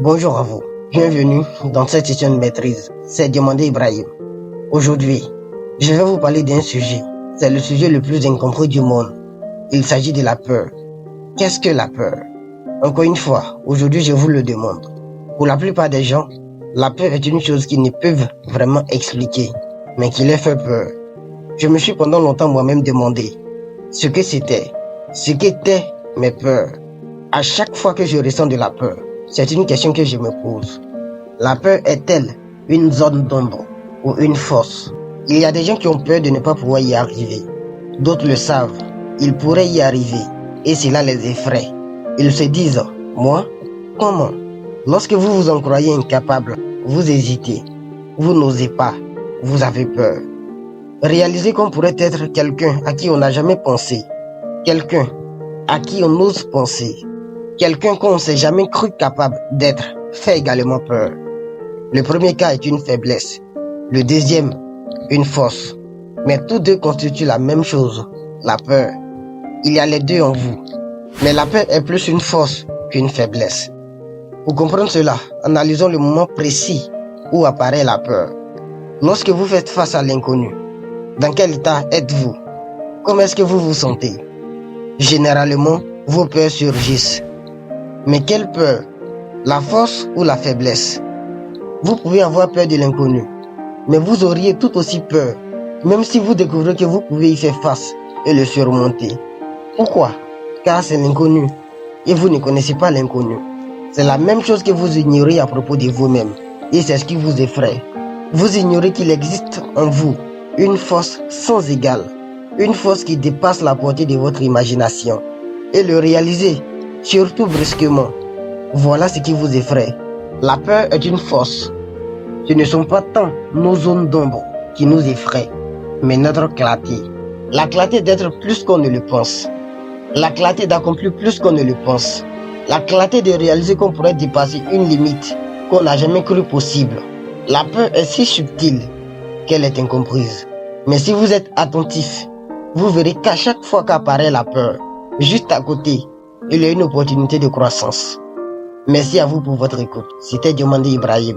Bonjour à vous, bienvenue dans cette session de maîtrise, c'est Diomandé Ibrahim. Aujourd'hui, je vais vous parler d'un sujet, c'est le sujet le plus incompris du monde. Il s'agit de la peur. Qu'est-ce que la peur? Encore une fois, aujourd'hui je vous le demande. Pour la plupart des gens, la peur est une chose qu'ils ne peuvent vraiment expliquer, mais qui les fait peur. Je me suis pendant longtemps moi-même demandé ce que c'était, ce qu'étaient mes peurs. À chaque fois que je ressens de la peur, c'est une question que je me pose. La peur est-elle une zone d'ombre ou une force? Il y a des gens qui ont peur de ne pas pouvoir y arriver. D'autres le savent, ils pourraient y arriver et cela les effraie. Ils se disent, moi, comment? Lorsque vous vous en croyez incapable, vous hésitez, vous n'osez pas, vous avez peur. Réaliser qu'on pourrait être quelqu'un à qui on n'a jamais pensé, quelqu'un à qui on ose penser, quelqu'un qu'on ne s'est jamais cru capable d'être, fait également peur. Le premier cas est une faiblesse, le deuxième, une force. Mais tous deux constituent la même chose, la peur. Il y a les deux en vous, mais la peur est plus une force qu'une faiblesse. Pour comprendre cela, analysons le moment précis où apparaît la peur. Lorsque vous faites face à l'inconnu, dans quel état êtes-vous? Comment est-ce que vous vous sentez? Généralement, vos peurs surgissent. Mais quelle peur? La force ou la faiblesse? Vous pouvez avoir peur de l'inconnu, mais vous auriez tout aussi peur, même si vous découvrez que vous pouvez y faire face et le surmonter. Pourquoi? Car c'est l'inconnu, et vous ne connaissez pas l'inconnu. C'est la même chose que vous ignorez à propos de vous-même, et c'est ce qui vous effraie. Vous ignorez qu'il existe en vous une force sans égale, une force qui dépasse la portée de votre imagination. Et le réaliser, surtout brusquement, voilà ce qui vous effraie. La peur est une force. Ce ne sont pas tant nos zones d'ombre qui nous effraient, mais notre clarté. La clarté d'être plus qu'on ne le pense. La clarté d'accomplir plus qu'on ne le pense. La clarté de réaliser qu'on pourrait dépasser une limite qu'on n'a jamais cru possible. La peur est si subtile qu'elle est incomprise. Mais si vous êtes attentif, vous verrez qu'à chaque fois qu'apparaît la peur, juste à côté, il y a une opportunité de croissance. Merci à vous pour votre écoute. C'était Diomandé Ibrahim.